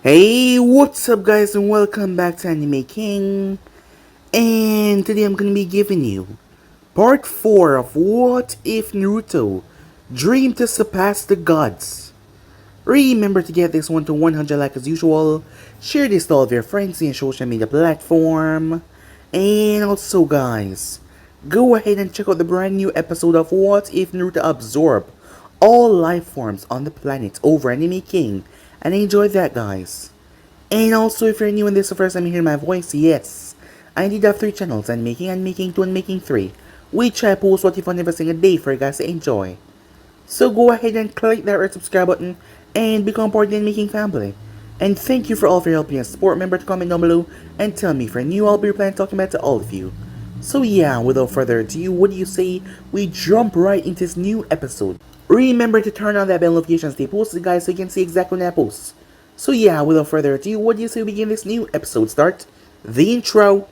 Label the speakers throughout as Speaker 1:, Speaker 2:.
Speaker 1: Hey, what's up guys and welcome back to Anime King. And today I'm gonna be giving you part 4 of What If Naruto Dreamed to Surpass the Gods. Remember to get this one to 100 like as usual, share this to all of your friends in social media platform, and also guys, go ahead and check out the brand new episode of What If Naruto Absorbed all life forms on the planet over Anime King, and enjoy that guys. And also, if you're new and this is the first time you hear my voice, yes, I did have 3 channels, and making 2, and making 3, which I post what if on every single day for you guys to enjoy. So go ahead and click that red subscribe button and become part of the making family. And thank you for all of your help and support. Remember to comment down below and tell me if you're new, I'll be replying talking about to all of you. So yeah, without further ado, what do you say we jump right into this new episode? Remember to turn on that bell notifications they posted guys so you can see exactly when I post. So yeah, without further ado, what do you say we begin this new episode? Start the intro.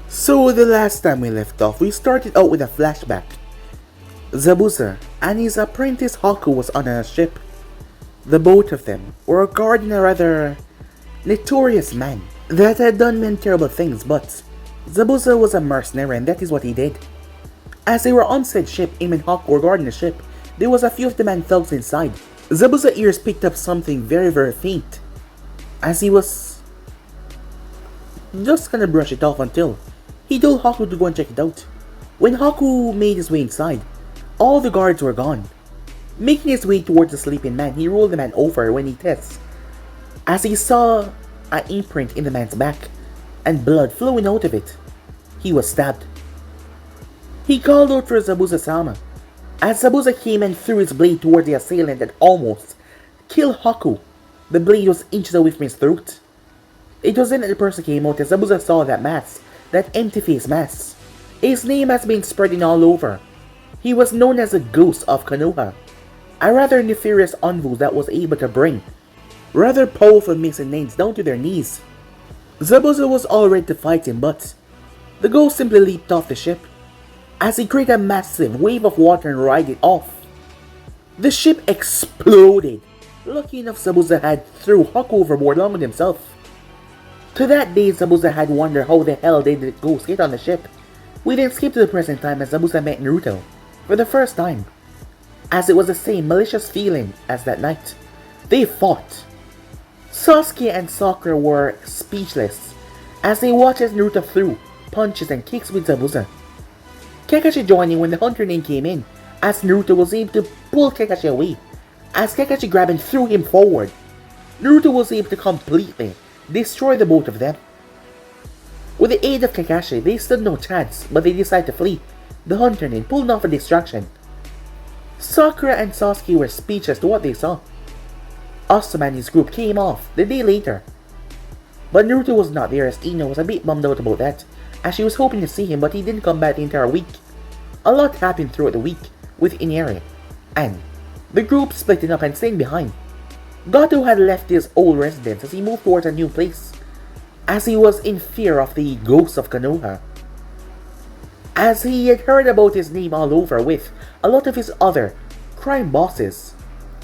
Speaker 1: So the last time we left off, we started out with a flashback. Zabuza and his apprentice Haku was on a ship. The both of them were guarding a rather notorious man that had done many terrible things, but Zabuza was a mercenary and that is what he did. As they were on said ship, him and Haku were guarding the ship, there was a few of the man thugs inside. Zabuza's ears picked up something very faint, as he was just gonna brush it off until he told Haku to go and check it out. When Haku made his way inside, all the guards were gone. Making his way towards the sleeping man, he rolled the man over when he tests, as he saw an imprint in the man's back and blood flowing out of it. He was stabbed. He called out for Zabuza-sama, as Zabuza came and threw his blade toward the assailant and almost killed Haku. The blade was inches away from his throat. It was then that the person came out as Zabuza saw that mask, that empty face mask. His name has been spreading all over. He was known as the Ghost of Konoha, a rather nefarious envoy that was able to bring rather powerful missing names down to their knees. Zabuza was all ready to fight him, but the ghost simply leaped off the ship as he created a massive wave of water and ride it off. The ship exploded. Lucky enough, Zabuza had threw Haku overboard along with himself. To that day, Zabuza had wondered how the hell did the ghost get on the ship. We then skip to the present time as Zabuza met Naruto for the first time, as it was the same malicious feeling as that night. They fought. Sasuke and Sakura were speechless as they watched as Naruto threw punches and kicks with Zabuza. Kakashi joined in when the hunter name came in, as Naruto was able to pull Kakashi away, as Kakashi grabbed and threw him forward. Naruto was able to completely destroy the both of them. With the aid of Kakashi, they stood no chance, but they decided to flee. The hunter name pulled off a distraction. Sakura and Sasuke were speechless to what they saw. Asuma and his group came off the day later, but Naruto was not there as Ino was a bit bummed out about that, as she was hoping to see him but he didn't come back the entire week. A lot happened throughout the week with Inari, and the group splitting up and staying behind. Gato had left his old residence as he moved towards a new place, as he was in fear of the ghost of Konoha, as he had heard about his name all over with a lot of his other crime bosses,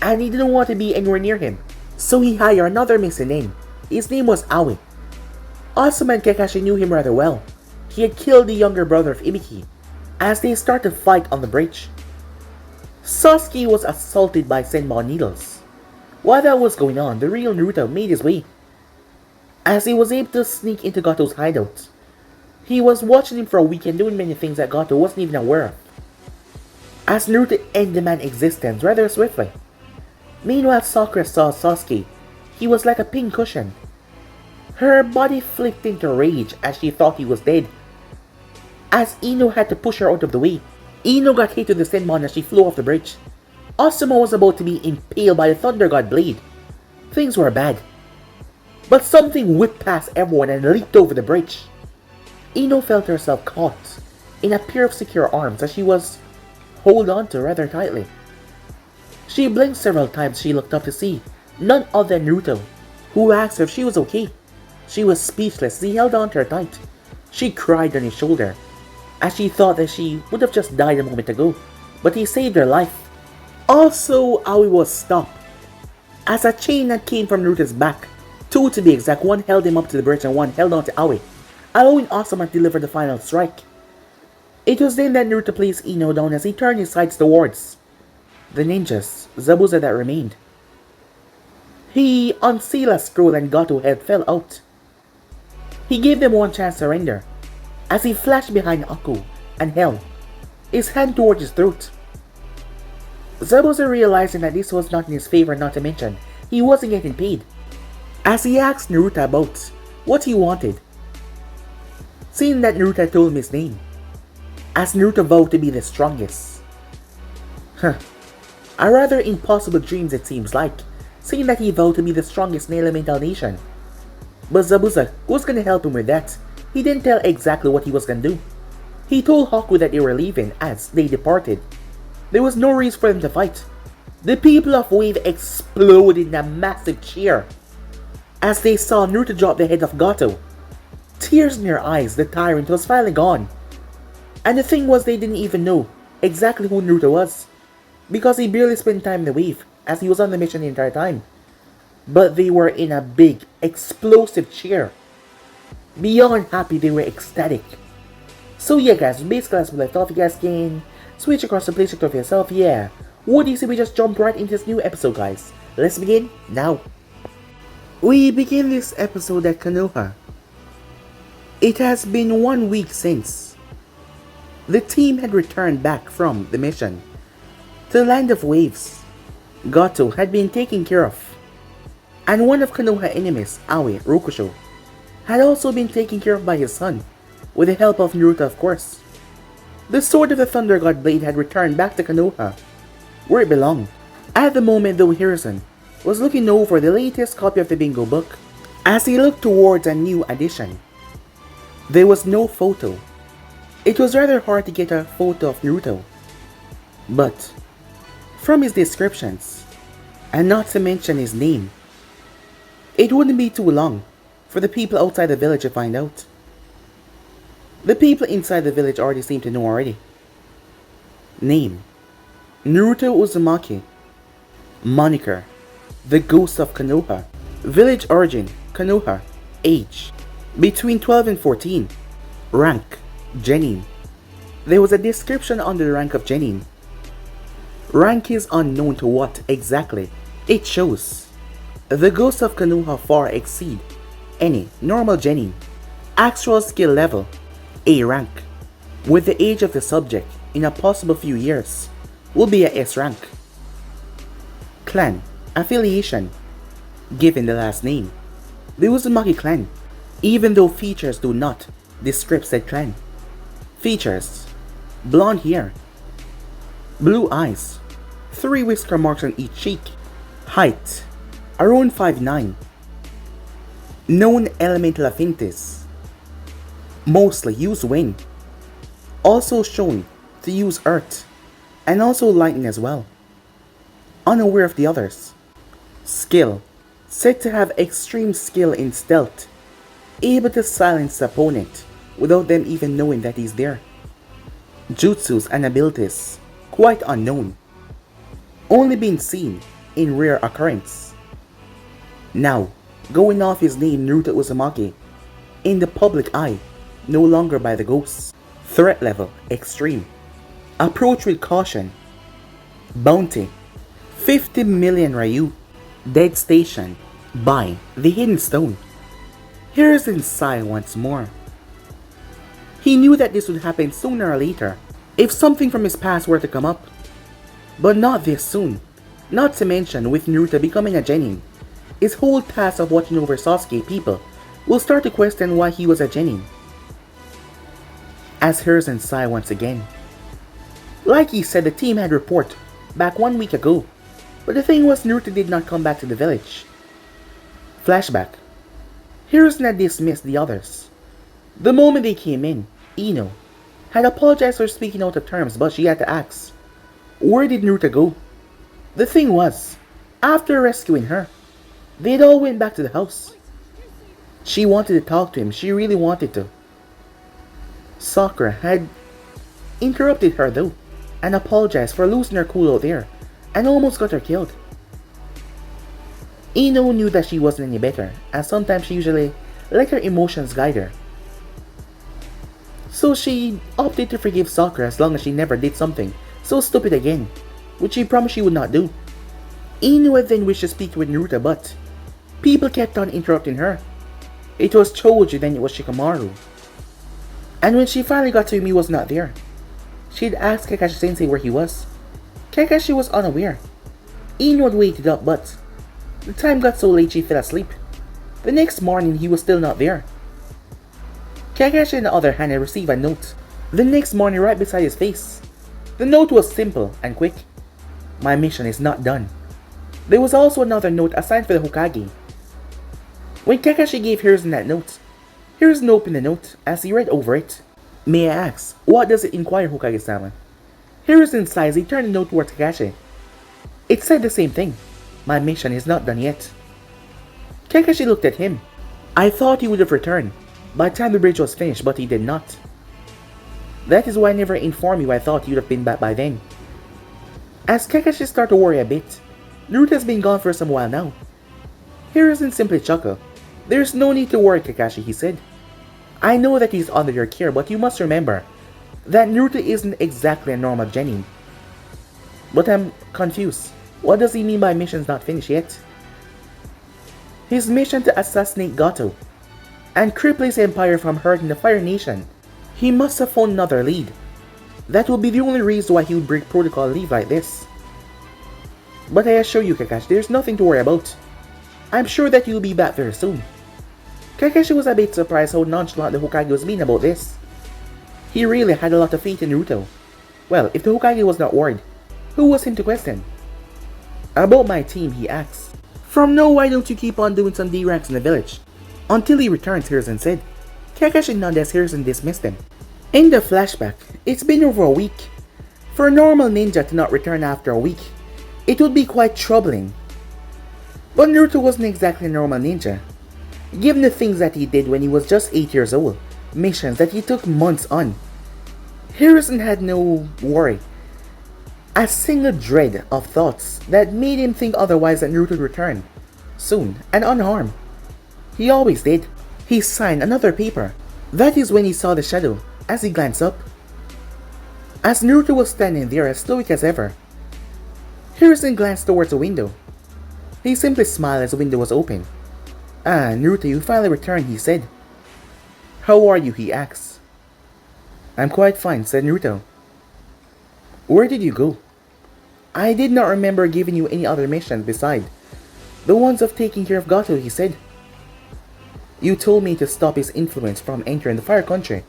Speaker 1: and he didn't want to be anywhere near him, so he hired another missing name. His name was Aoi. Asuma and Kakashi knew him rather well. He had killed the younger brother of Ibiki, as they started to fight on the bridge. Sasuke was assaulted by Senbon needles. While that was going on, the real Naruto made his way, as he was able to sneak into Gato's hideout. He was watching him for a week and doing many things that Gato wasn't even aware of, as Naruto ended the man's existence rather swiftly. Meanwhile, Sakura saw Sasuke. He was like a pink cushion. Her body flipped into rage as she thought he was dead, as Ino had to push her out of the way. Ino got hit with the Senmon as she flew off the bridge. Asuma was about to be impaled by the Thunder God blade. Things were bad. But something whipped past everyone and leaped over the bridge. Ino felt herself caught in a pair of secure arms as she was held onto rather tightly. She blinked several times as she looked up to see none other than Naruto, who asked her if she was okay. She was speechless as he held on to her tight. She cried on his shoulder, as she thought that she would have just died a moment ago, but he saved her life. Also, Aoi was stopped, as a chain that came from Naruto's back, two to be exact, one held him up to the bridge and one held on to Aoi, allowing Asuma to deliver the final strike. It was then that Naruto placed Ino down as he turned his sights towards the ninjas, Zabuza that remained. He unsealed a scroll and Gato head fell out. He gave them one chance to surrender, as he flashed behind Aku and held his hand towards his throat. Zabuza realizing that this was not in his favor, not to mention he wasn't getting paid, as he asked Naruto about what he wanted, seeing that Naruto told him his name, as Naruto vowed to be the strongest. A rather impossible dream it seems like, seeing that he vowed to be the strongest in the elemental nation. But Zabuza was gonna help him with that. He didn't tell exactly what he was gonna do. He told Haku that they were leaving as they departed. There was no reason for them to fight. The people of Wave exploded in a massive cheer as they saw Naruto drop the head of Gato. Tears in their eyes, the tyrant was finally gone. And the thing was, they didn't even know exactly who Naruto was, because he barely spent time in the wave as he was on the mission the entire time. But they were in a big, explosive cheer. Beyond happy, they were ecstatic. So yeah guys, basically as we left off, you guys can switch across the playset of yourself. Yeah, what do you say we just jump right into this new episode, guys? Let's begin now. We begin this episode at Konoha. It has been 1 week since the team had returned back from the mission to the Land of Waves. Gato had been taken care of, and one of Konoha enemies, Aoi Rokusho, had also been taken care of by his son, with the help of Naruto of course. The sword of the Thunder God blade had returned back to Konoha, where it belonged. At the moment though, Hiruzen was looking over the latest copy of the bingo book. As he looked towards a new edition, there was no photo. It was rather hard to get a photo of Naruto, but from his descriptions, and not to mention his name, it wouldn't be too long for the people outside the village to find out. The people inside the village already seem to know already. Name: Naruto Uzumaki. Moniker: the Ghost of Konoha. Village origin: Konoha. Age: between 12 and 14. Rank: Genin. There was a description under the rank of Genin. Rank is unknown to what exactly. It shows the Ghosts of Konoha far exceed any normal Genin. Actual skill level: A rank. With the age of the subject in a possible few years will be a S rank. Clan affiliation: given the last name, the Uzumaki clan, even though features do not describe said clan. Features: blonde hair, blue eyes, 3 whisker marks on each cheek. Height: around 5'9". Known elemental affinities: mostly use wind, also shown to use earth, and also lightning as well. Unaware of the others. Skill: said to have extreme skill in stealth, able to silence the opponent without them even knowing that he's there. Jutsus and abilities: quite unknown, only been seen in rare occurrence. Now, going off his name Naruto Uzumaki, in the public eye, no longer by the ghosts. Threat level: extreme. Approach with caution. Bounty: 50 million Ryu. Dead station by the Hidden Stone. Here's inside once more. He knew that this would happen sooner or later if something from his past were to come up, but not this soon. Not to mention, with Naruto becoming a genin, his whole task of watching over Sasuke people will start to question why he was a genin. as Hiruzen sighed once again. Like he said, the team had report back 1 week ago, but the thing was Naruto did not come back to the village. Flashback. Hiruzen had dismissed the others. The moment they came in, Ino had apologized for speaking out of terms, but she had to ask, where did Naruto go? The thing was, after rescuing her, they all went back to the house. She wanted to talk to him, she really wanted to. Sakura had interrupted her though, and apologized for losing her cool out there, and almost got her killed. Ino knew that she wasn't any better, as sometimes she usually let her emotions guide her. So she opted to forgive Sakura as long as she never did something so stupid again, which she promised she would not do. Ino then wished to speak with Naruto, but people kept on interrupting her. It was Choji, then it was Shikamaru. And when she finally got to him, he was not there. She'd asked Kakashi-sensei where he was. Kakashi was unaware. Ino had waited up, but the time got so late she fell asleep. The next morning, he was still not there. Kakashi, on the other hand, had received a note the next morning right beside his face. The note was simple and quick. My mission is not done. There was also another note assigned for the Hokage. When Kakashi gave Hiruzen that note, Hiruzen opened the note as he read over it. May I ask, what does it inquire, Hokage-sama? Hiruzen sighed as he turned the note towards Kakashi. It said the same thing. My mission is not done yet. Kakashi looked at him. I thought he would have returned by the time the bridge was finished, but he did not. That is why I never informed you. I thought you'd have been back by then. As Kakashi started to worry a bit, Naruto has been gone for some while now. Hiruzen simply chuckled. There's no need to worry, Kakashi, he said. I know that he's under your care, but you must remember that Naruto isn't exactly a normal genin. But I'm confused. What does he mean by mission's not finished yet? His mission to assassinate Gato and cripple his empire from hurting the Fire Nation. He must have found another lead. That would be the only reason why he would break protocol and leave like this. But I assure you, Kakashi, there's nothing to worry about. I'm sure that you'll be back very soon. Kakashi was a bit surprised how nonchalant the Hokage was being about this. He really had a lot of faith in Naruto. Well, if the Hokage was not worried, who was him to question? About my team, he asked. From now, why don't you keep on doing some D-ranks in the village? Until he returns, Hiruzen said. Kakashi nodded as Hiruzen dismissed him. In the flashback, it's been over a week. For a normal ninja to not return after a week, it would be quite troubling. But Naruto wasn't exactly a normal ninja. Given the things that he did when he was just 8 years old, missions that he took months on, Hiruzen had no worry. A single dread of thoughts that made him think otherwise that Naruto would return, soon and unharmed. He always did. He signed another paper. That is when he saw the shadow as he glanced up. As Naruto was standing there as stoic as ever, Hiruzen glanced towards the window. He simply smiled as the window was open. Ah, Naruto, you finally returned, he said. How are you, he asked. I'm quite fine, said Naruto. Where did you go? I did not remember giving you any other missions beside the ones of taking care of Gato, he said. You told me to stop his influence from entering the Fire Country.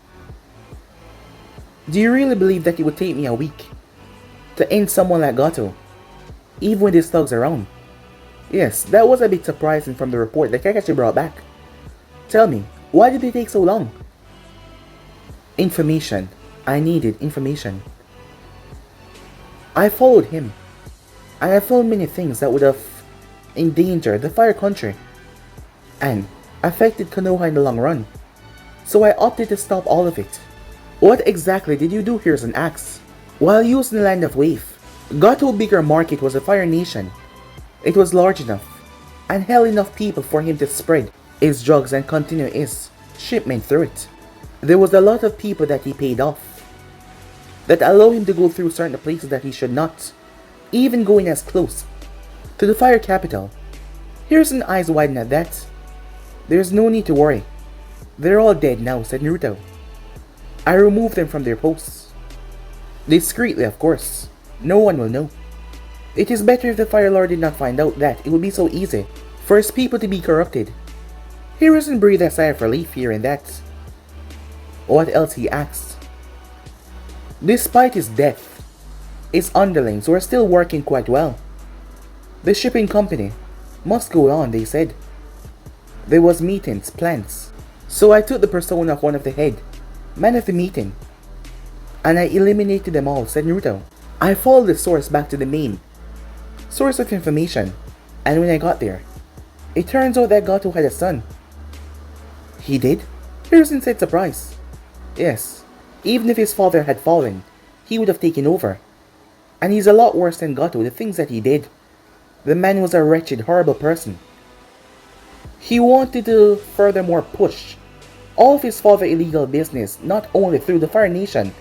Speaker 1: Do you really believe that it would take me a week to end someone like Gato, even with his thugs around? Yes, that was a bit surprising from the report that Kakashi brought back. Tell me, why did it take so long? Information. I needed information. I followed him, and I found many things that would have endangered the Fire Country and affected Konoha in the long run, so I opted to stop all of it. What exactly did you do, Hiruzen asked? While using the Land of Wave, Gato's bigger market was the Fire Nation. It was large enough and held enough people for him to spread his drugs and continue his shipment through it. There was a lot of people that he paid off that allowed him to go through certain places that he should not, even going as close to the Fire Capital. Hiruzen's eyes widened at that. There's no need to worry. They're all dead now, said Naruto. I removed them from their posts. Discreetly, of course. No one will know. It is better if the Fire Lord did not find out that it would be so easy for his people to be corrupted. Hiruzen breathed a sigh of relief here and that. What else, he asked. Despite his death, his underlings were still working quite well. The shipping company must go on, they said. There was meetings, plans. So I took the persona of one of the head men of the meeting, and I eliminated them all, said Naruto. I followed the source back to the main source of information, and when I got there, it turns out that Gato had a son. He did? Hiruzen said surprised. Yes, even if his father had fallen, he would have taken over. And he's a lot worse than Gato, the things that he did. The man was a wretched, horrible person. He wanted to furthermore push all of his father's illegal business not only through the Fire Nation,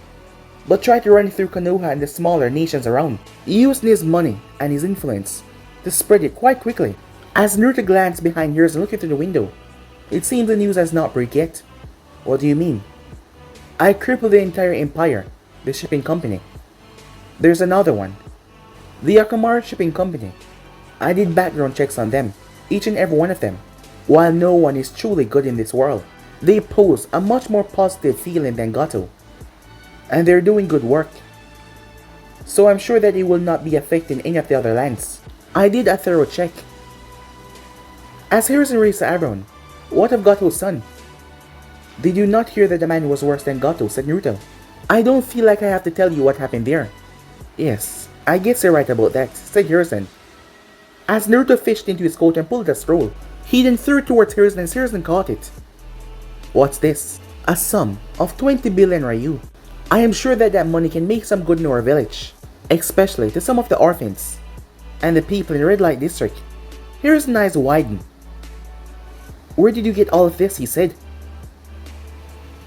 Speaker 1: but try to run it through Konoha and the smaller nations around, using his money and his influence to spread it quite quickly. As Naruto glanced behind Hiruzen looking through the window, it seems the news has not break yet. What do you mean? I crippled the entire empire, the shipping company. There's another one. The Akamara shipping company. I did background checks on them, each and every one of them. While no one is truly good in this world, they pose a much more positive feeling than Gato. And they're doing good work. So I'm sure that it will not be affecting any of the other lands. I did a thorough check. As Hiruzen raised the eyebrow, what of Gato's son? Did you not hear that the man was worse than Gato, said Naruto. I don't feel like I have to tell you what happened there. Yes, I guess you're right about that, said Hiruzen. As Naruto fished into his coat and pulled a scroll, he then threw it towards Hiruzen and Hiruzen caught it. What's this? A sum of 20 billion Ryu. I am sure that that money can make some good in our village, especially to some of the orphans and the people in the Red Light District. Hiruzen's eyes widened. Where did you get all of this, he said.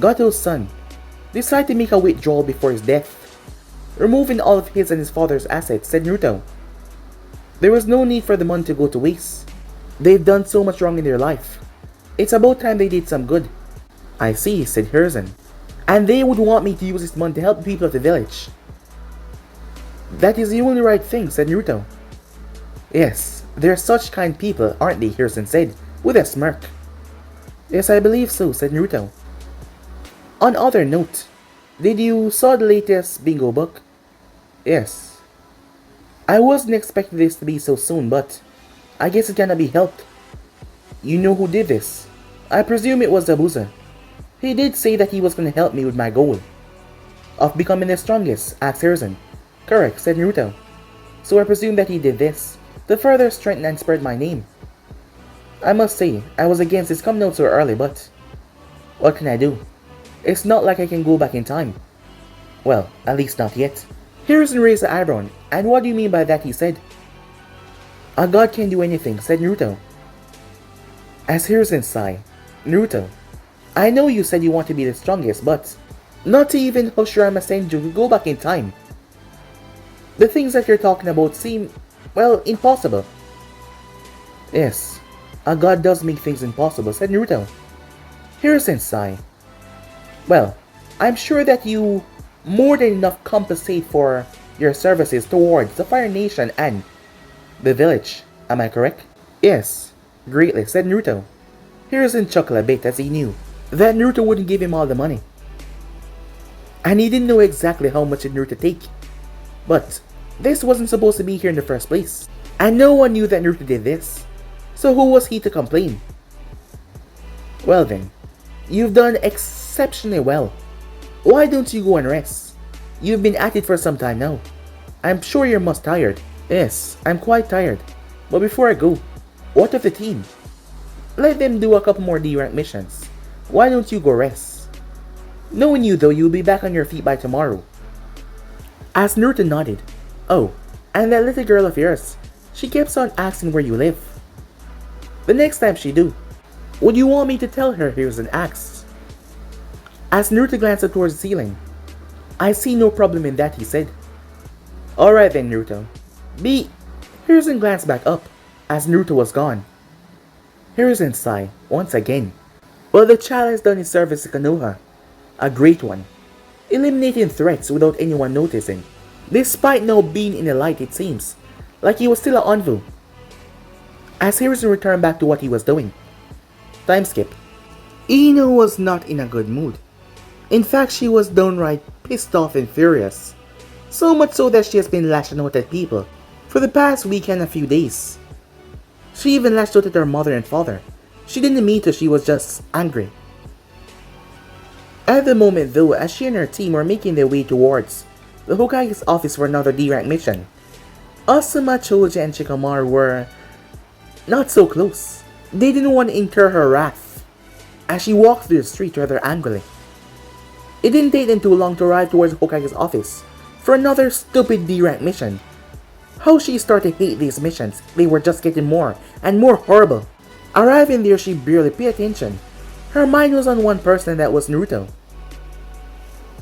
Speaker 1: Gato's son decided to make a withdrawal before his death, removing all of his and his father's assets, said Naruto. There was no need for the money to go to waste. They've done so much wrong in their life. It's about time they did some good. I see, said Hiruzen. And they would want me to use this money to help the people of the village. That is the only right thing, said Naruto. Yes, they're such kind people, aren't they, Hiruzen said, with a smirk. Yes, I believe so, said Naruto. On other note, did you saw the latest bingo book? Yes. I wasn't expecting this to be so soon, but I guess it cannot be helped. You know who did this? I presume it was Zabuza. He did say that he was going to help me with my goal of becoming the strongest, asked Hiruzen. Correct, said Naruto. So I presume that he did this to further strengthen and spread my name. I must say, I was against his coming out so early, but what can I do? It's not like I can go back in time. Well, at least not yet. Hiruzen raised the eyebrow, and what do you mean by that, he said. A god can do anything, said Naruto. As Hiruzen sighed, Naruto, I know you said you want to be the strongest, but not to even Hoshirama Senju to go back in time. The things that you're talking about seem, well, impossible. Yes, a god does make things impossible, said Naruto. Hiruzen sighed. Well, I'm sure that you more than enough compensate for your services towards the Fire Nation and the village. Am I correct? Yes, greatly, said Naruto. Hiruzen chuckled a bit as he knew that Naruto wouldn't give him all the money. And he didn't know exactly how much did Naruto take. But this wasn't supposed to be here in the first place. And no one knew that Naruto did this. So who was he to complain? Well then, you've done exceptionally well. Why don't you go and rest? You've been at it for some time now. I'm sure you're most tired. Yes, I'm quite tired. But before I go, what of the team? Let them do a couple more D-rank missions. Why don't you go rest? Knowing you though, you'll be back on your feet by tomorrow. As Naruto nodded. Oh, and that little girl of yours, she keeps on asking where you live. The next time she do, would you want me to tell her Hiruzen asked? As Naruto glanced up towards the ceiling. I see no problem in that, he said. Alright then, Naruto. Hiruzen glanced back up as Naruto was gone. Hiruzen sighed once again. Well, the child has done his service to Konoha. A great one. Eliminating threats without anyone noticing. Despite now being in the light, it seems like he was still an envoy. As Hiruzen returned back to what he was doing. Time skip. Ino was not in a good mood. In fact, she was downright pissed off and furious. So much so that she has been lashing out at people for the past week and a few days. She even lashed out at her mother and father. She didn't mean to, she was just angry. At the moment though, as she and her team were making their way towards the Hokage's office for another D-rank mission, Asuma, Choji, and Shikamaru were not so close. They didn't want to incur her wrath as she walked through the street rather angrily. It didn't take them too long to arrive towards Hokage's office for another stupid D-rank mission. How she started to hate these missions, they were just getting more and more horrible. Arriving there, she barely paid attention. Her mind was on one person, and that was Naruto.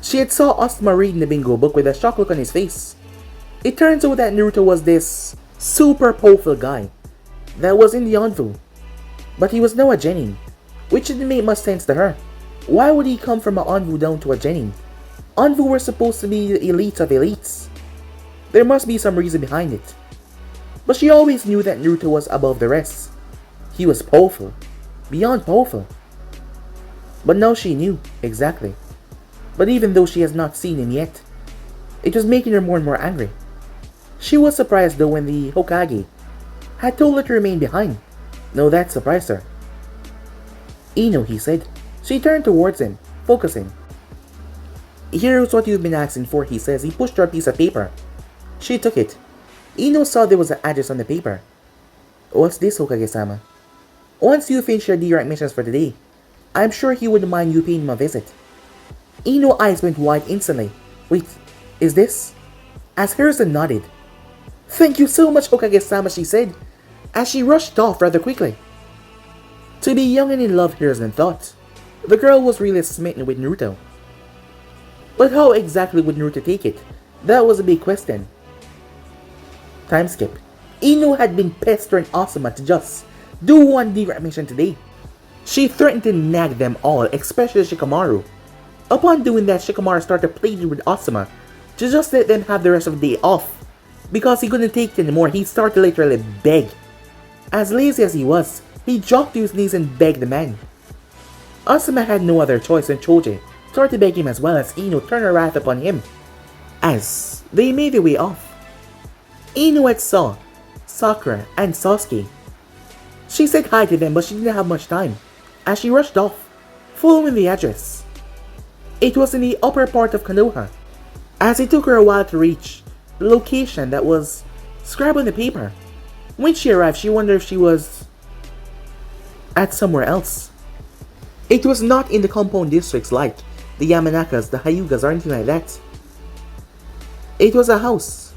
Speaker 1: She had saw Asuma reading the bingo book with a shocked look on his face. It turns out that Naruto was this super powerful guy that was in the Anvu, but he was now a genin, which didn't make much sense to her. Why would he come from an Anvu down to a genin? Anvu were supposed to be the elites of elites. There must be some reason behind it. But she always knew that Naruto was above the rest. He was powerful, beyond powerful. But now she knew, exactly. But even though she has not seen him yet, it was making her more and more angry. She was surprised though when the Hokage had told her to remain behind. No, that surprised her. Ino, he said. She turned towards him, focusing. Here's what you've been asking for, he says. He pushed her a piece of paper. She took it. Ino saw there was an address on the paper. What's this, Hokage-sama? Once you finish your D-rank missions for today, I'm sure he wouldn't mind you paying him a visit. Ino's eyes went wide instantly. Wait, is this? As Harrison nodded. Thank you so much, Hokage-sama, she said, as she rushed off rather quickly. To be young and in love, Harrison thought. The girl was really smitten with Naruto. But how exactly would Naruto take it? That was a big question. Time skip. Ino had been pestering Asuma to just do one D-rank mission today. She threatened to nag them all, especially Shikamaru. Upon doing that, Shikamaru started pleading with Asuma to just let them have the rest of the day off. Because he couldn't take it anymore, he started to literally beg. As lazy as he was, he dropped to his knees and begged the man. Asuma had no other choice than Choji started to beg him as well as Ino turned her wrath upon him. As they made their way off, Ino had saw Sakura and Sasuke. She said hi to them, but she didn't have much time as she rushed off, following the address. It was in the upper part of Konoha, as it took her a while to reach the location that was scribbled on the paper. When she arrived, she wondered if she was at somewhere else. It was not in the compound districts like the Yamanakas, the Hyugas, or anything like that. It was a house.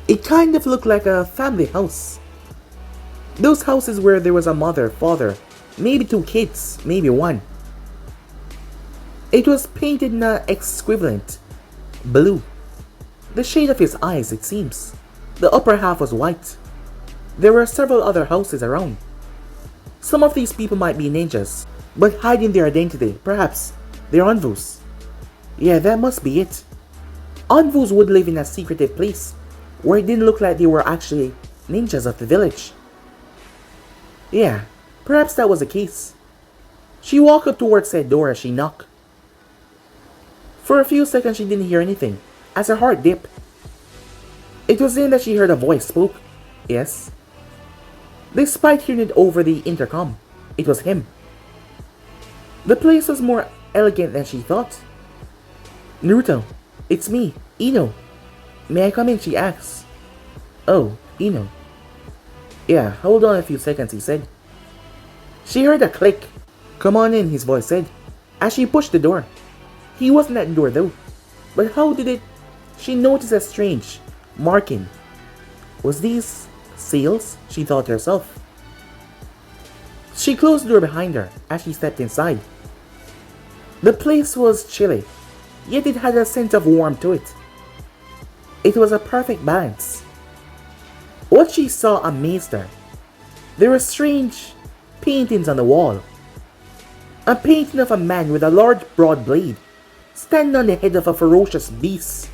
Speaker 1: It kind of looked like a family house. Those houses where there was a mother, father, maybe two kids, maybe one. It was painted in an equivalent blue. The shade of his eyes, it seems. The upper half was white. There were several other houses around. Some of these people might be ninjas, but hiding their identity. Perhaps they're Anvus. Yeah, that must be it. Anvus would live in a secretive place where it didn't look like they were actually ninjas of the village. Yeah, perhaps that was the case. She walked up towards said door as she knocked. For a few seconds she didn't hear anything, as her heart dipped. It was then that she heard a voice spoke. Yes. Despite hearing it over the intercom, it was him. The place was more elegant than she thought. Naruto, it's me, Ino. May I come in, she asks. Oh, Ino. Yeah, hold on a few seconds, he said. She heard a click. Come on in, his voice said, as she pushed the door. He wasn't at the door though. But how did it... She noticed a strange marking. Was these seals? She thought to herself. She closed the door behind her as she stepped inside. The place was chilly, yet it had a sense of warmth to it. It was a perfect balance. What she saw amazed her. There were strange paintings on the wall. A painting of a man with a large broad blade standing on the head of a ferocious beast.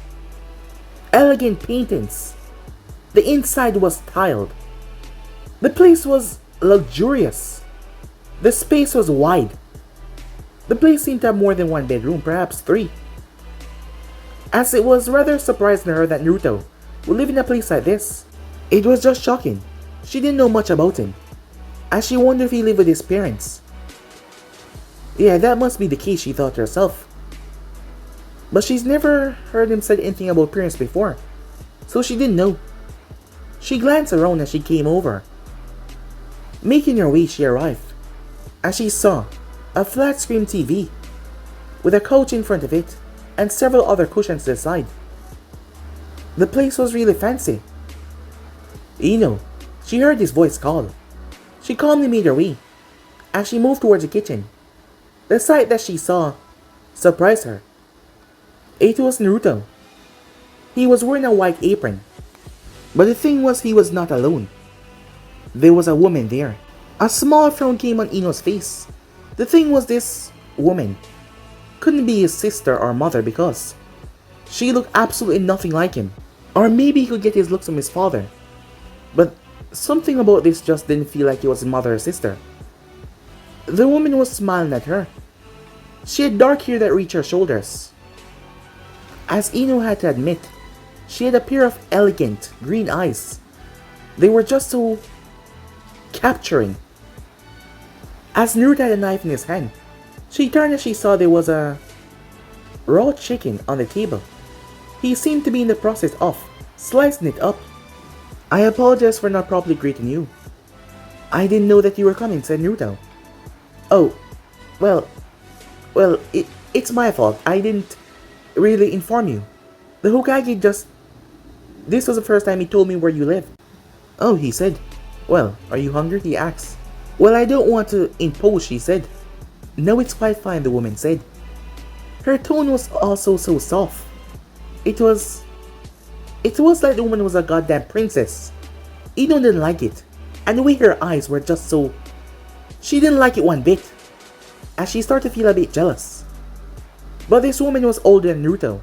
Speaker 1: Elegant paintings. The inside was tiled. The place was luxurious. The space was wide. The place seemed to have more than one bedroom, perhaps 3. as it was rather surprising to her that Naruto would live in a place like this. It was just shocking. She didn't know much about him, as she wondered if he lived with his parents. Yeah, that must be the case, she thought to herself. But she's never heard him say anything about parents before, so she didn't know. She glanced around as she came over. Making her way, she arrived, as she saw a flat screen TV with a couch in front of it and several other cushions to the side. The place was really fancy. Ino, she heard his voice call. She calmly made her way as she moved towards the kitchen. The sight that she saw surprised her. It was Naruto. He was wearing a white apron. But the thing was, he was not alone. There was a woman there. A small frown came on Ino's face. The thing was, this woman couldn't be his sister or mother because she looked absolutely nothing like him. Or maybe he could get his looks from his father. But something about this just didn't feel like it was his mother or sister. The woman was smiling at her. She had dark hair that reached her shoulders. As Ino had to admit, she had a pair of elegant green eyes. They were just so capturing. As Naruto had a knife in his hand, she turned as she saw there was a raw chicken on the table. He seemed to be in the process of slicing it up. I apologize for not properly greeting you. I didn't know that you were coming, said Naruto. Oh, well, it's my fault. I didn't really inform you. The Hokage this was the first time he told me where you lived. Oh, he said. Well, are you hungry? He asked. Well, I don't want to impose, she said. No, it's quite fine, the woman said. Her tone was also so soft. It was like the woman was a goddamn princess. Ino didn't like it, and the way her eyes were just so... She didn't like it one bit, as she started to feel a bit jealous. But this woman was older than Naruto.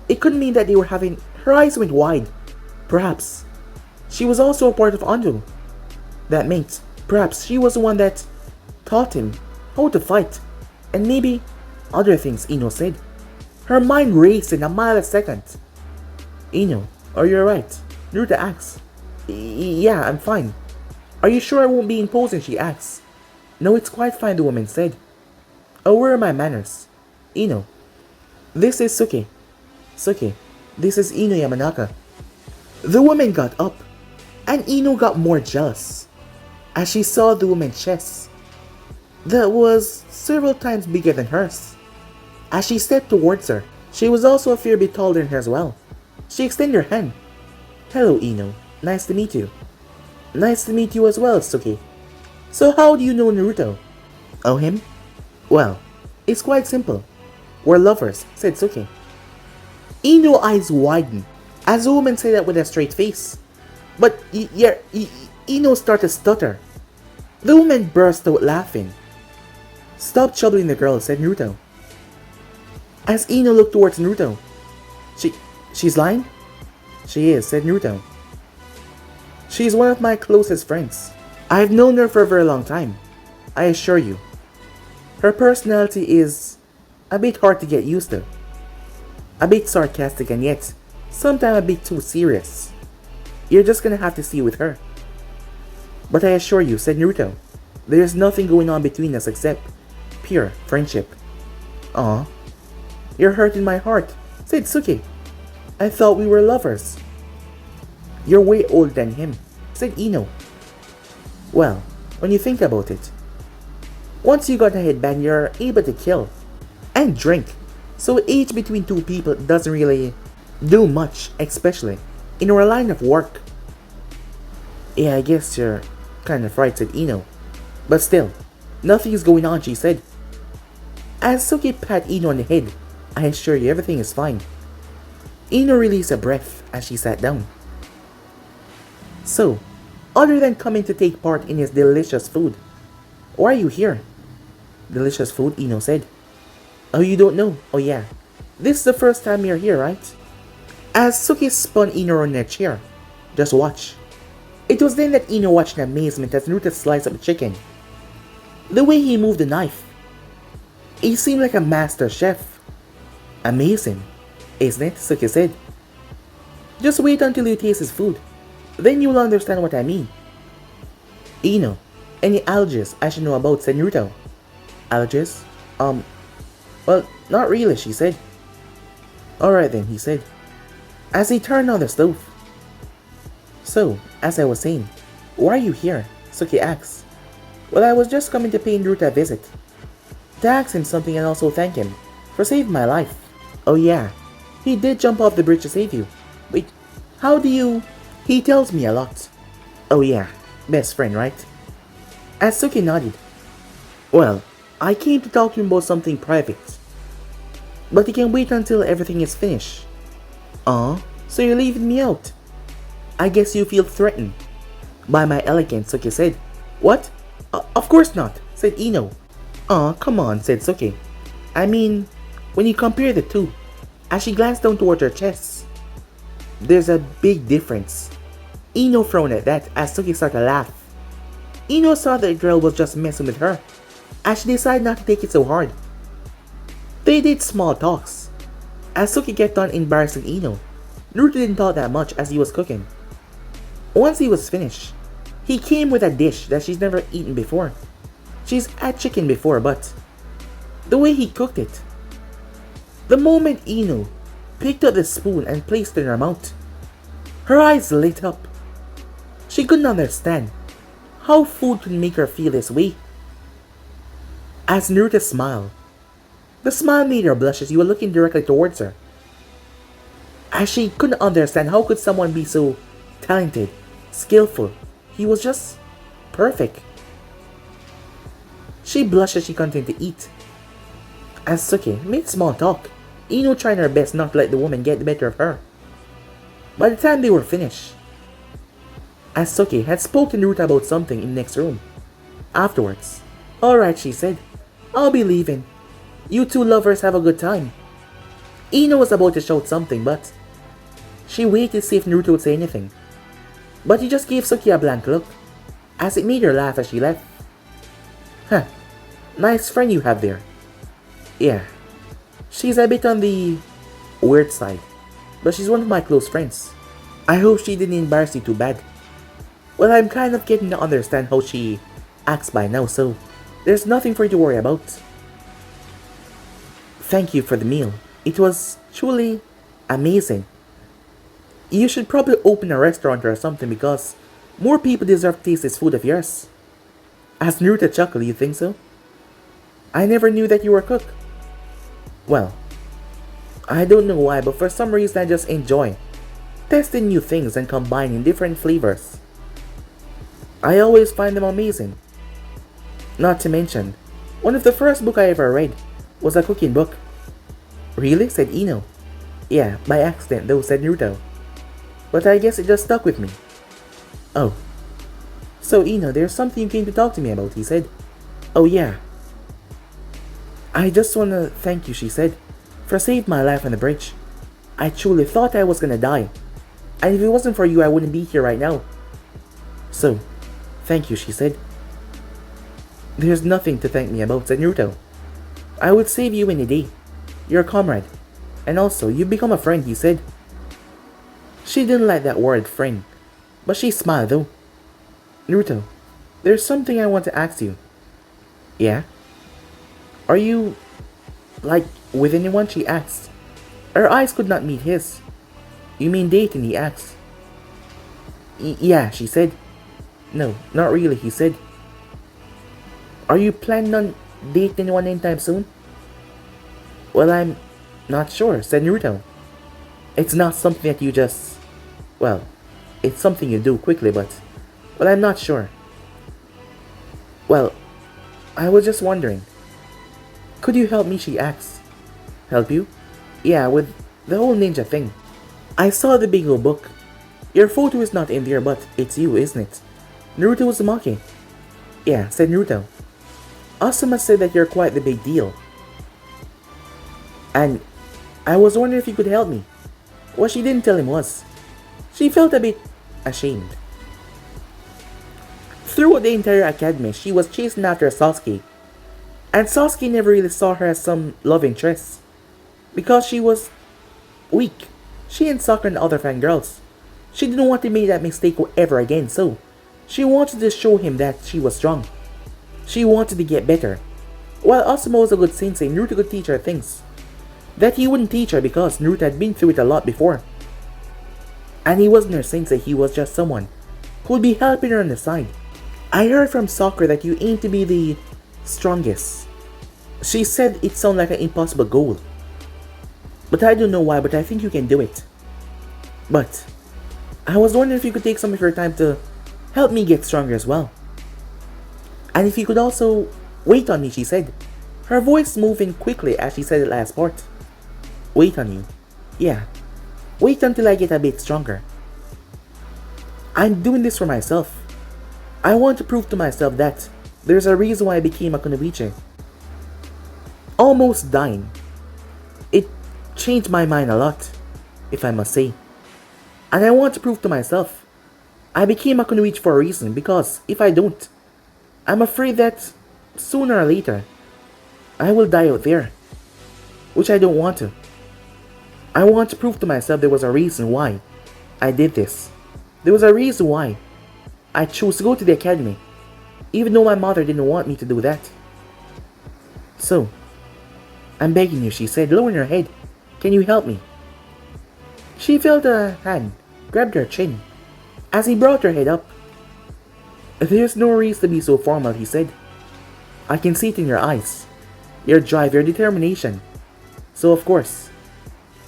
Speaker 1: It couldn't mean that they were having... Her eyes went wide. Perhaps she was also a part of Ando. That meant perhaps she was the one that taught him how to fight, and maybe other things, Ino said. Her mind raced in a mile a second. Ino, are you alright? Naruto asked. Yeah, I'm fine. Are you sure I won't be imposing? She asked. No, it's quite fine, the woman said. Oh, where are my manners? Ino. This is Suki. Suki, this is Ino Yamanaka. The woman got up, and Ino got more jealous as she saw the woman's chest that was several times bigger than hers. As she stepped towards her, she was also a fair bit taller than her as well. She extended her hand. Hello, Ino. Nice to meet you. Nice to meet you as well, Suki. So how do you know Naruto? Oh, him? Well, it's quite simple. We're lovers, said Suki. Ino's eyes widened as the woman said that with a straight face. But Ino started to stutter. The woman burst out laughing. Stop troubling the girl, said Naruto. As Ino looked towards Naruto. She's lying? She is, said Naruto. She's one of my closest friends. I've known her for a very long time, I assure you. Her personality is a bit hard to get used to. A bit sarcastic and yet sometimes a bit too serious. You're just gonna have to see with her. But I assure you, said Naruto, there's nothing going on between us except pure friendship. Aw, you're hurting my heart, said Suki. I thought we were lovers. You're way older than him, said Ino. Well, when you think about it, once you got a headband, you're able to kill and drink. So age between two people doesn't really do much, especially in our line of work. Yeah, I guess you're kind of right, said Ino. But still, nothing is going on, she said. As Suki pat Ino on the head, I assure you everything is fine. Ino released a breath as she sat down. So, other than coming to take part in his delicious food, why are you here? Delicious food, Ino said. Oh, you don't know? Oh yeah. This is the first time you're here, right? As Suki spun Ino on their chair. Just watch. It was then that Ino watched in amazement as Naruto sliced up the chicken. The way he moved the knife. He seemed like a master chef. Amazing. Isn't it? Suki said. Just wait until you taste his food. Then you'll understand what I mean. Ino, any allergies I should know about, said Naruto. Allergies? Well, not really, she said. Alright then, he said, as he turned on the stove. So, as I was saying, why are you here? Suki asked. Well, I was just coming to pay Naruto a visit. To ask him something and also thank him for saving my life. Oh yeah, he did jump off the bridge to save you. Wait, how do you... He tells me a lot. Oh yeah, best friend, right? As Suki nodded. Well, I came to talk to him about something private. But he can wait until everything is finished. Aw, so you're leaving me out? I guess you feel threatened by my elegance, Suki said. What? Of course not, said Ino. Aw, come on, said Suki. I mean, when you compare the two, as she glanced down towards her chest, there's a big difference. Ino frowned at that as Suki started to laugh. Ino saw that the girl was just messing with her, as she decided not to take it so hard. They did small talks. As Suki kept on embarrassing Ino, Naruto didn't talk that much as he was cooking. Once he was finished, he came with a dish that she's never eaten before. She's had chicken before, but the way he cooked it. The moment Ino picked up the spoon and placed it in her mouth, her eyes lit up. She couldn't understand how food could make her feel this way. As Naruto smiled, the smile made her blush as he was looking directly towards her. As she couldn't understand how could someone be so talented, skillful. He was just perfect. She blushed as she continued to eat. As Suki made small talk, Ino trying her best not to let the woman get the better of her. By the time they were finished, as Suki had spoken to Naruto about something in the next room. Afterwards, alright, she said, I'll be leaving. You two lovers have a good time. Ino was about to shout something, but she waited to see if Naruto would say anything. But he just gave Suki a blank look, as it made her laugh as she left. Huh, nice friend you have there. Yeah, she's a bit on the weird side, but she's one of my close friends. I hope she didn't embarrass you too bad. Well, I'm kind of getting to understand how she acts by now, so there's nothing for you to worry about. Thank you for the meal. It was truly amazing. You should probably open a restaurant or something because more people deserve to taste this food of yours. As Naruto chuckled, you think so? I never knew that you were a cook. Well, I don't know why, but for some reason I just enjoy testing new things and combining different flavors. I always find them amazing. Not to mention, one of the first books I ever read was a cooking book. Really? Said Ino. Yeah, by accident though, said Naruto. But I guess it just stuck with me. Oh. So Ino, there's something you came to talk to me about, he said. Oh yeah. I just wanna thank you, she said, for saving my life on the bridge. I truly thought I was gonna die. And if it wasn't for you, I wouldn't be here right now. So, thank you, she said. There's nothing to thank me about, said Naruto. I would save you any day. You're a comrade. And also, you've become a friend, he said. She didn't like that word, friend. But she smiled though. Naruto, there's something I want to ask you. Yeah? Are you, like, with anyone? She asked. Her eyes could not meet his. You mean dating? He asked. Yeah, she said. No, not really, he said. Are you planning on dating anyone anytime soon? Well, I'm not sure, said Naruto. It's not something that you just... Well, it's something you do quickly, but... Well, I'm not sure. Well, I was just wondering. Could you help me, she asked. Help you? Yeah, with the whole ninja thing. I saw the big old book. Your photo is not in there, but it's you, isn't it? Naruto was mocking. Yeah, said Naruto. Asuma said that you're quite the big deal. And I was wondering if you could help me. What she didn't tell him was, she felt a bit ashamed. Throughout the entire academy, she was chasing after Sasuke. And Sasuke never really saw her as some love interest. Because she was weak. She and Sakura and other fangirls. She didn't want to make that mistake ever again, so she wanted to show him that she was strong. She wanted to get better. While Asuma was a good sensei, Naruto could teach her things that he wouldn't teach her because Naruto had been through it a lot before. And he wasn't her sensei, he was just someone who would be helping her on the side. I heard from Sakura that you aim to be the strongest. She said it sounded like an impossible goal. But I don't know why, but I think you can do it. But I was wondering if you could take some of your time to help me get stronger as well. And if you could also wait on me, she said, her voice moving quickly as she said the last part. Wait on you? Yeah. Wait until I get a bit stronger. I'm doing this for myself. I want to prove to myself that there's a reason why I became a kunoichi. Almost dying. It changed my mind a lot, if I must say. And I want to prove to myself I became a kunoichi for a reason, because if I don't, I'm afraid that sooner or later I will die out there, which I don't want to. I want to prove to myself there was a reason why I did this. There was a reason why I chose to go to the academy, even though my mother didn't want me to do that. So, I'm begging you, she said, lowering her head. Can you help me? She felt a hand, grabbed her chin, as he brought her head up. There's no reason to be so formal, he said. I can see it in your eyes, your drive, your determination. So of course,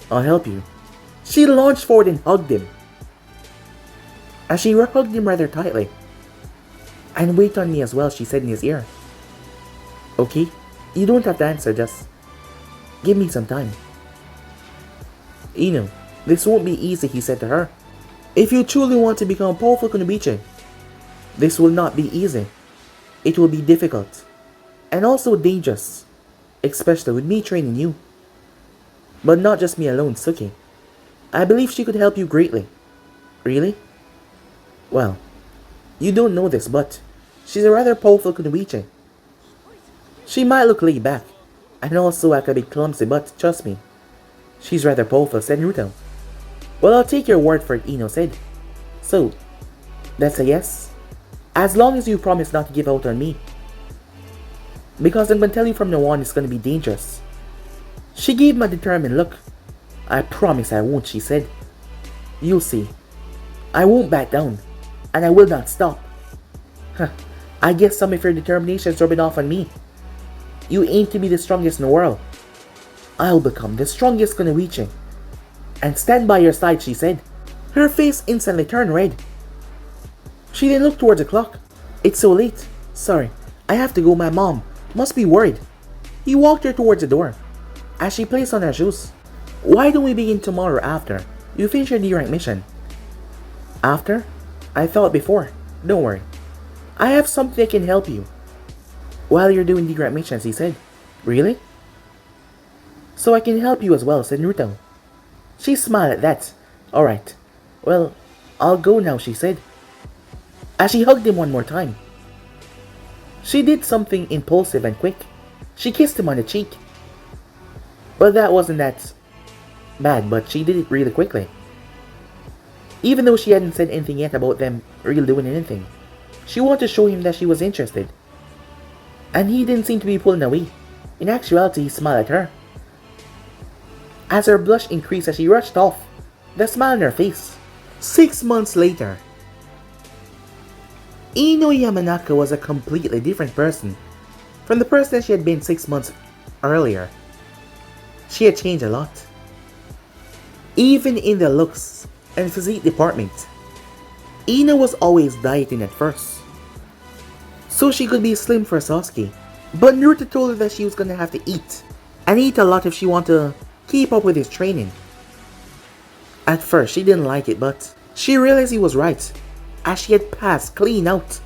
Speaker 1: I'll help you. She launched forward and hugged him. As she hugged him rather tightly. And wait on me as well, she said in his ear. Okay, you don't have to answer, just give me some time. Ino, this won't be easy, he said to her. If you truly want to become a powerful kunoichi, this will not be easy. It will be difficult. And also dangerous. Especially with me training you. But not just me alone, Suki. I believe she could help you greatly. Really? Well, you don't know this, but she's a rather powerful kunoichi. She might look laid back, and also act a bit clumsy, but trust me, she's rather powerful, said Naruto. Well, I'll take your word for it, Ino said. So, that's a yes? As long as you promise not to give out on me. Because I'm going to tell you from now on it's going to be dangerous. She gave him a determined look. I promise I won't, she said. You'll see. I won't back down. And I will not stop. Huh. I guess some of your determination is rubbing off on me. You aim to be the strongest in the world. I'll become the strongest kunoichi. And stand by your side, she said. Her face instantly turned red. She then looked towards the clock. It's so late. Sorry, I have to go, my mom must be worried. He walked her towards the door. As she placed on her shoes. Why don't we begin tomorrow after you finish your D-rank mission? After? I thought before. Don't worry. I have something that can help you. While you're doing D-rank missions, he said. Really? So I can help you as well, said Naruto. She smiled at that. Alright. Well, I'll go now, she said. As she hugged him one more time. She did something impulsive and quick. She kissed him on the cheek. Well, that wasn't that bad, but she did it really quickly. Even though she hadn't said anything yet about them really doing anything. She wanted to show him that she was interested. And he didn't seem to be pulling away. In actuality, he smiled at her. As her blush increased as she rushed off, the smile on her face. 6 months later. Ino Yamanaka was a completely different person from the person she had been 6 months earlier. She had changed a lot. Even in the looks and physique department. Ino was always dieting at first, so she could be slim for Sasuke. But Naruto told her that she was gonna have to eat, and eat a lot if she wanted to keep up with his training. At first she didn't like it, but she realized he was right, as she had passed clean out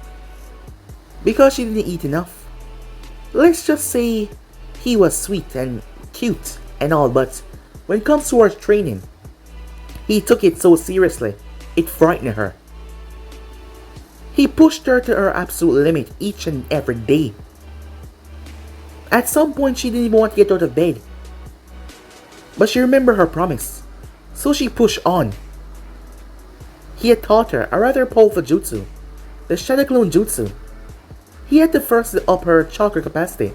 Speaker 1: because she didn't eat enough. Let's just say he was sweet and cute and all, but when it comes to her training, he took it so seriously, it frightened her. He pushed her to her absolute limit each and every day. At some point she didn't even want to get out of bed. But she remembered her promise. So she pushed on. He had taught her a rather powerful jutsu, the Shadow Clone Jutsu. He had to first up her chakra capacity,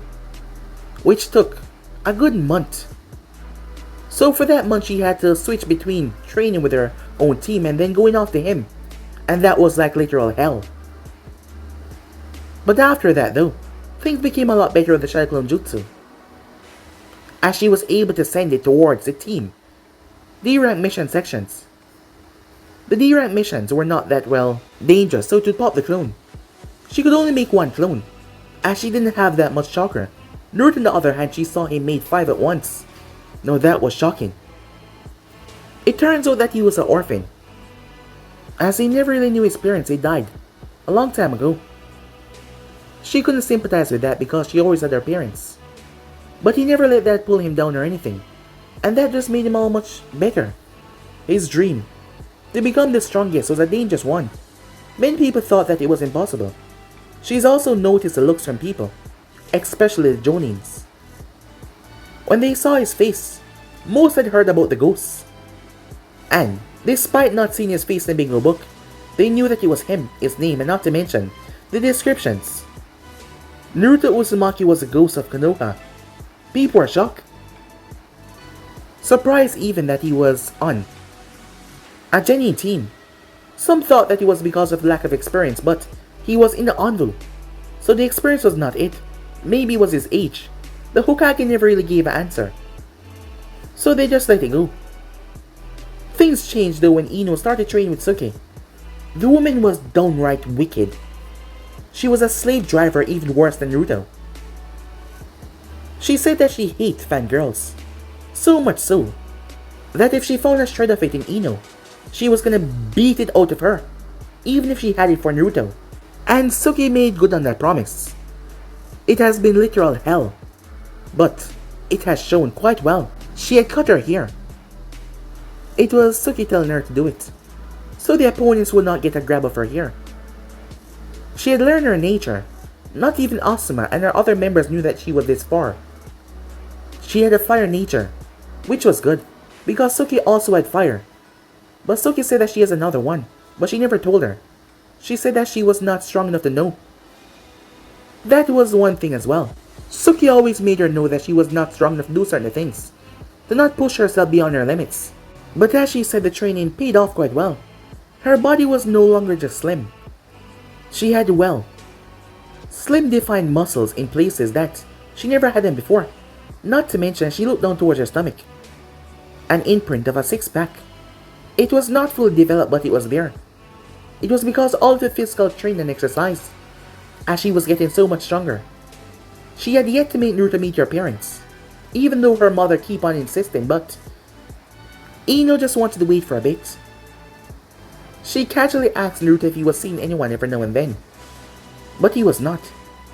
Speaker 1: which took a good month. So for that month she had to switch between training with her own team and then going off to him, and that was like literal hell. But after that though, things became a lot better with the Shadow Clone Jutsu, as she was able to send it towards the team D-rank mission sections. The D-rank missions were not that well dangerous, so to pop the clone, she could only make one clone, as she didn't have that much chakra. Naruto on the other hand, she saw him made 5 at once. Now that was shocking. It turns out that he was an orphan, as he never really knew his parents. They died a long time ago. She couldn't sympathize with that because she always had her parents. But he never let that pull him down or anything, and that just made him all much better. His dream to become the strongest was a dangerous one. Many people thought that it was impossible. She's also noticed the looks from people, especially the Jonins. When they saw his face, most had heard about the ghosts. And, despite not seeing his face in the bingo book, they knew that it was him, his name, and not to mention the descriptions. Naruto Uzumaki was the ghost of Konoha. People were shocked. Surprised even that he was on a genuine team. Some thought that it was because of lack of experience, but he was in the Anvil, so the experience was not it. Maybe it was his age. The Hokage never really gave an answer, so they just let it go. Things changed though when Ino started training with Suki. The woman was downright wicked. She was a slave driver, even worse than Naruto. She said that she hates fangirls, so much so that if she found a shred of it in Ino, she was gonna beat it out of her, even if she had it for Naruto. And Suki made good on that promise. It has been literal hell, but it has shown quite well. She had cut her hair. It was Suki telling her to do it, so the opponents would not get a grab of her hair. She had learned her nature. Not even Asuma and her other members knew that she was this far. She had a fire nature, which was good, because Suki also had fire. But Suki said that she has another one, but she never told her. She said that she was not strong enough to know. That was one thing as well. Suki always made her know that she was not strong enough to do certain things, to not push herself beyond her limits. But as she said, the training paid off quite well. Her body was no longer just slim. She had, well, slim defined muscles in places that she never had them before. Not to mention she looked down towards her stomach. An imprint of a six-pack. It was not fully developed, but it was there. It was because all of the physical training and exercise, as she was getting so much stronger. She had yet to make Naruto meet her parents, even though her mother keep on insisting, but Ino just wanted to wait for a bit. She casually asked Naruto if he was seeing anyone every now and then, but he was not.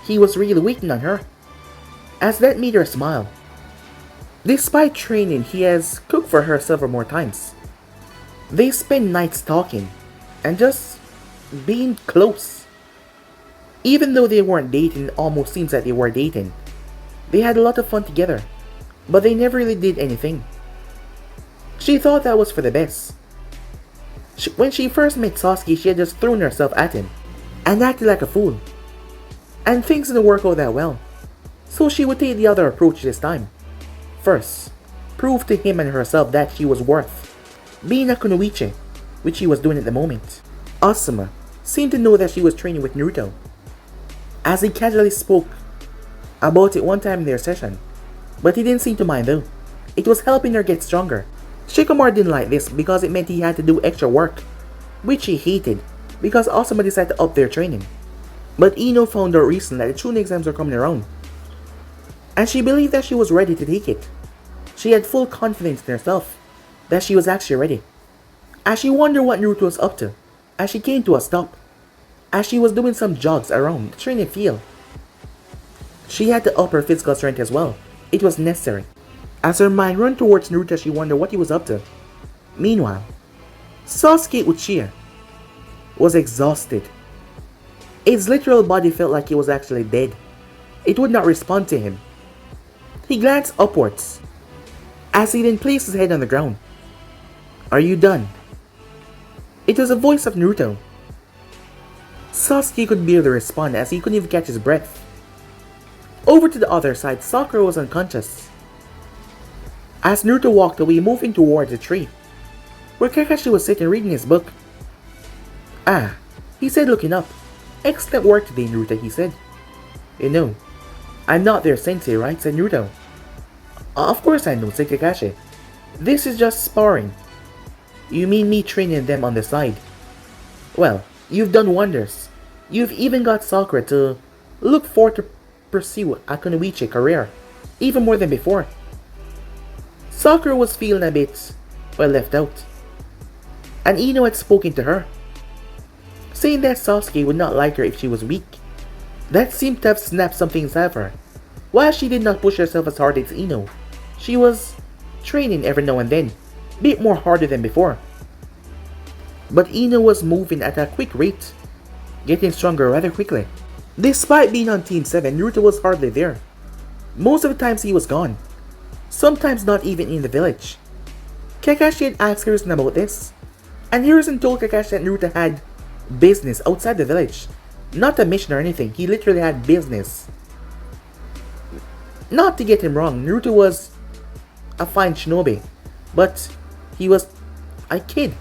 Speaker 1: He was really waiting on her, as that made her smile. Despite training, he has cooked for her several more times. They spend nights talking, and just being close. Even though they weren't dating, it almost seems that they were dating. They had a lot of fun together, but they never really did anything. She thought that was for the best. When she first met Sasuke, she had just thrown herself at him, and acted like a fool. And things didn't work out that well, so she would take the other approach this time. First, prove to him and herself that she was worth being a kunoichi, which she was doing at the moment. Asuma seemed to know that she was training with Naruto, as he casually spoke about it one time in their session, but he didn't seem to mind though. It was helping her get stronger. Shikamaru didn't like this because it meant he had to do extra work, which he hated because Asuma decided to up their training. But Ino found out recently that the Chunin exams were coming around, and she believed that she was ready to take it. She had full confidence in herself that she was actually ready. As she wondered what Naruto was up to, as she came to a stop, as she was doing some jogs around the training field. She had to up her physical strength as well. It was necessary. As her mind ran towards Naruto, she wondered what he was up to. Meanwhile, Sasuke Uchiha was exhausted. His literal body felt like he was actually dead. It would not respond to him. He glanced upwards, as he then placed his head on the ground. Are you done? It was the voice of Naruto. Sasuke could barely respond as he couldn't even catch his breath. Over to the other side, Sakura was unconscious. As Naruto walked away, moving towards the tree, where Kakashi was sitting reading his book. Ah, he said looking up. Excellent work today, Naruto, he said. You know, I'm not their sensei, right? Said Naruto. Of course I know, said Kakashi. This is just sparring. You mean me training them on the side? Well, you've done wonders. You've even got Sakura to look forward to pursue a Kunoichi career, even more than before. Sakura was feeling a bit, well, left out. And Ino had spoken to her, saying that Sasuke would not like her if she was weak. That seemed to have snapped something inside of her. While she did not push herself as hard as Ino, she was training every now and then, a bit more harder than before. But Ino was moving at a quick rate, getting stronger rather quickly. Despite being on Team 7, Naruto was hardly there. Most of the times he was gone, sometimes not even in the village. Kakashi had asked Hiruzen about this, and Hiruzen told Kakashi that Naruto had business outside the village. Not a mission or anything, he literally had business. Not to get him wrong, Naruto was a fine shinobi, but he was a kid.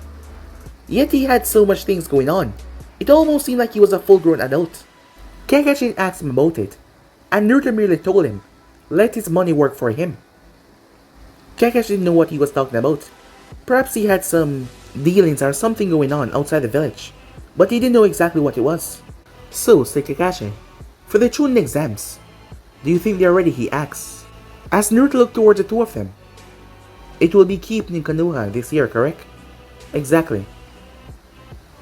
Speaker 1: Yet he had so much things going on, it almost seemed like he was a full-grown adult. Kakashi asked him about it, and Naruto merely told him, let his money work for him. Kakashi didn't know what he was talking about. Perhaps he had some dealings or something going on outside the village, but he didn't know exactly what it was. So, said Kakashi, for the Chunin exams, do you think they are ready? He asks. As Naruto looked towards the two of them. It will be keeping in Konoha this year, correct? Exactly.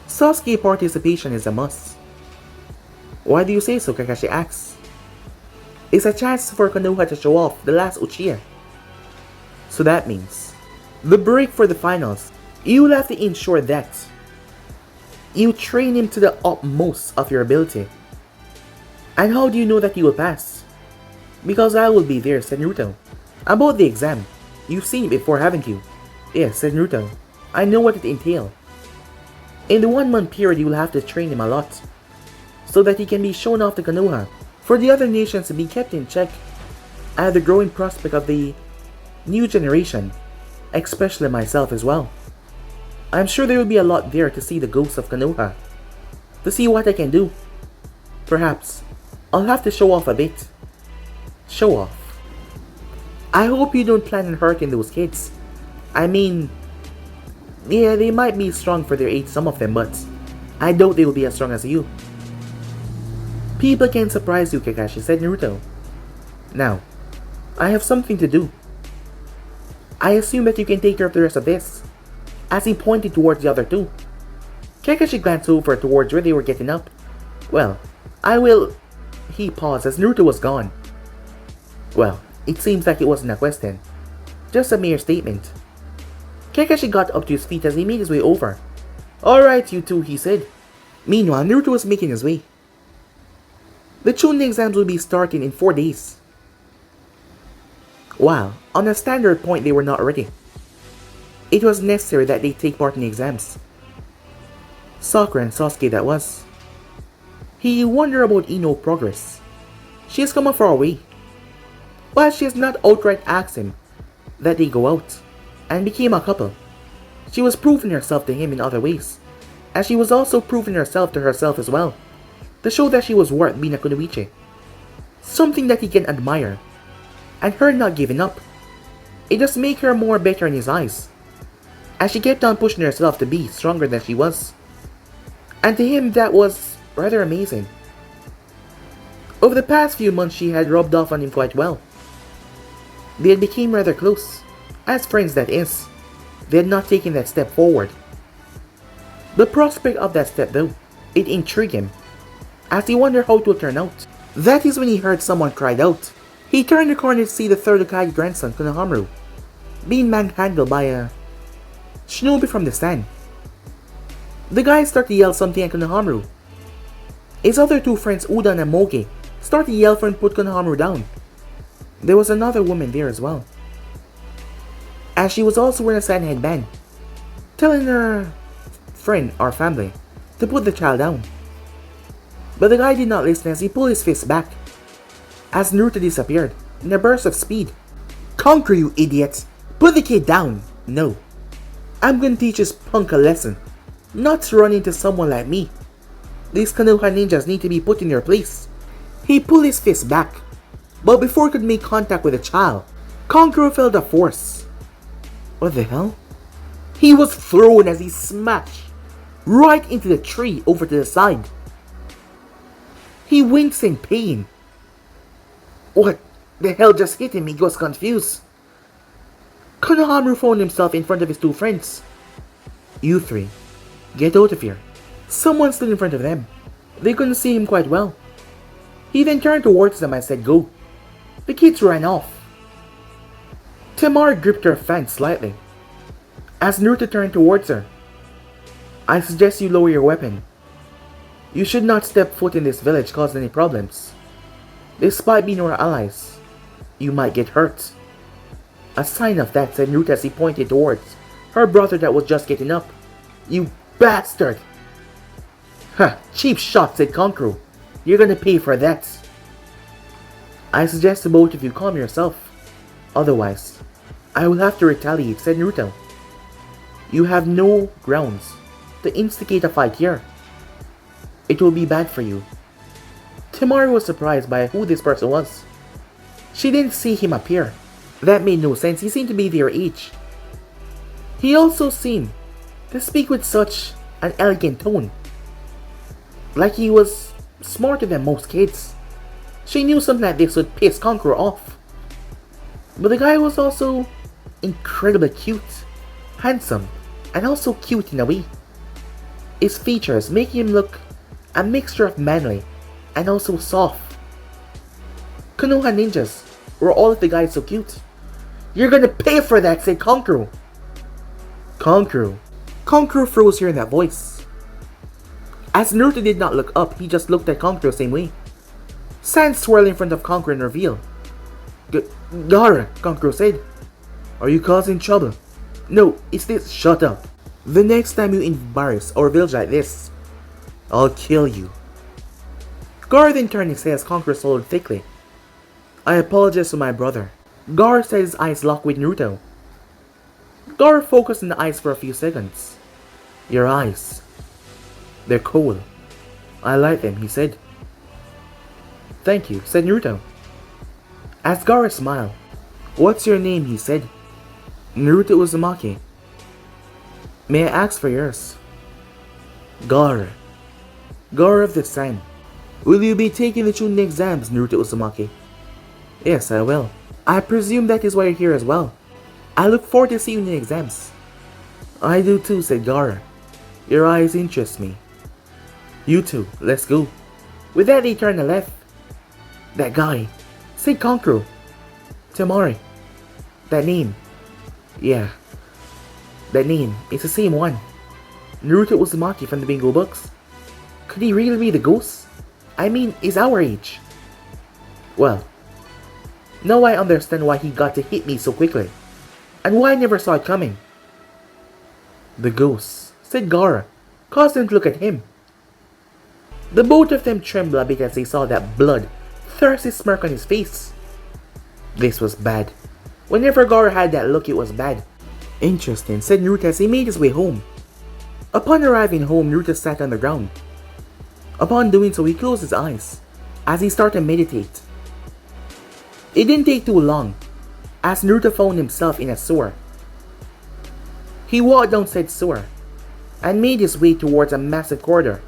Speaker 1: Sasuke participation is a must. Why do you say so? Kakashi asks. It's a chance for Konoha to show off the last Uchiha. So that means the break for the finals, you will have to ensure that you train him to the utmost of your ability. And how do you know that he will pass? Because I will be there, said Naruto. About the exam, you've seen it before, haven't you? Yes, said Naruto. I know what it entails. In the 1 month period, you will have to train him a lot, so that he can be shown off to Konoha, for the other nations to be kept in check at the growing prospect of the new generation, especially myself as well. I'm sure there will be a lot there to see the ghosts of Konoha, to see what I can do. Perhaps I'll have to show off a bit. Show off. I hope you don't plan on hurting those kids. I mean, yeah, they might be strong for their age, some of them, but I doubt they will be as strong as you. People can surprise you, Kakashi, said Naruto. Now, I have something to do. I assume that you can take care of the rest of this, as he pointed towards the other two. Kakashi glanced over towards where they were getting up. Well, I will... He paused as Naruto was gone. Well, it seems like it wasn't a question, just a mere statement. Kakashi got up to his feet as he made his way over. Alright, you two, he said. Meanwhile, Naruto was making his way. The Chunin exams will be starting in 4 days. While, on a standard point, they were not ready. It was necessary that they take part in the exams. Sakura and Sasuke, that was. He wondered about Ino's progress. She has come a far way. While she has not outright asked him that they go out and became a couple, she was proving herself to him in other ways, and she was also proving herself to herself as well, to show that she was worth being a Kunoichi, something that he can admire. And her not giving up, it just made her more better in his eyes, as she kept on pushing herself to be stronger than she was. And to him that was rather amazing. Over the past few months she had rubbed off on him quite well. They had become rather close, as friends that is. They had not taken that step forward. The prospect of that step though, it intrigued him, as he wondered how it would turn out. That is when he heard someone cried out. He turned the corner to see the third Hokage grandson, Konohamaru, being manhandled by a shinobi from the stand. The guy started to yell something at Konohamaru. His other two friends, Udan and Moge, started to yell for him to put Konohamaru down. There was another woman there as well, as she was also wearing a sand headband. telling her friend or family to put the child down. But the guy did not listen as he pulled his fist back as Naruto disappeared in a burst of speed. Conquer, you idiot! Put the kid down! No. I'm gonna teach this punk a lesson. Not to run into someone like me. These Konoha ninjas need to be put in their place. He pulled his fist back, but before he could make contact with the child, Kankuro felt a force. What the hell? He was thrown as he smashed right into the tree over to the side. He winks in pain. What the hell just hit him? He was confused. Konohamaru found himself in front of his two friends. You three, get out of here. Someone stood in front of them. They couldn't see him quite well. He then turned towards them and said go. The kids ran off. Tamar gripped her fan slightly as Naruto turned towards her. I suggest you lower your weapon. You should not step foot in this village cause any problems. Despite being our allies, you might get hurt. A sign of that, said Naruto as he pointed towards her brother that was just getting up. You bastard! Ha! Cheap shot, said Kankuro. You're gonna pay for that. I suggest to both of you calm yourself. Otherwise, I will have to retaliate, said Naruto. You have no grounds to instigate a fight here. It will be bad for you. Tamari was surprised by who this person was. She didn't see him appear. That made no sense, he seemed to be their age. He also seemed to speak with such an elegant tone. Like he was smarter than most kids. She knew something like this would piss Kankuro off. But the guy was also incredibly cute, handsome, and also cute in a way. His features making him look a mixture of manly and also soft. Konoha ninjas were all of the guys so cute. You're gonna pay for that, said Kankuro. Kankuro froze hearing that voice. As Naruto did not look up, he just looked at Kankuro the same way. Sand swirled in front of Kankuro and revealed. Gaara, Kankuro said. Are you causing trouble? No, it's this. Shut up. The next time you embarrass our village like this, I'll kill you. Gaara then turned his head as Kankuro swallowed thickly. I apologize to my brother. Gaara said, his eyes locked with Naruto. Gaara focused on the eyes for a few seconds. Your eyes. They're cold. I like them, he said. Thank you, said Naruto. As Gaara smiled. What's your name, he said. Naruto Uzumaki. May I ask for yours? Gaara. Gaara of the Sun. Will you be taking the Chunin exams, Naruto Uzumaki? Yes, I will. I presume that is why you're here as well. I look forward to seeing you in the exams. I do too, said Gaara. Your eyes interest me. You too, let's go. With that, he turned left. That guy, said Kankuro. Tamari. That name. Yeah. That name, it's the same one. Naruto Uzumaki from the bingo books. Could he really be the ghost? I mean, he's our age. Well, now I understand why he got to hit me so quickly. And why I never saw it coming. The ghost, said Gaara, caused him to look at him. The both of them trembled a bit as they saw that blood-thirsty smirk on his face. This was bad. Whenever Gaara had that look, it was bad. Interesting, said Naruto as he made his way home. Upon arriving home, Naruto sat on the ground. Upon doing so, he closed his eyes as he started to meditate. It didn't take too long as Naruto found himself in a sewer. He walked down said sewer and made his way towards a massive corridor.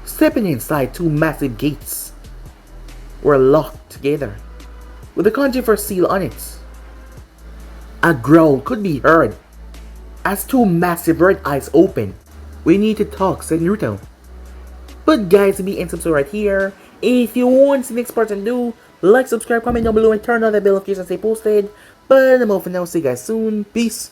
Speaker 1: Stepping inside, two massive gates were locked together with a kanji for seal on it. A growl could be heard as two massive red eyes opened. We need to talk, said Naruto. But guys, be and subscribe right here. If you want to see the next part and do, like, subscribe, comment down below, and turn on the bell notifications as they posted. But I'm off for now. See you guys soon. Peace.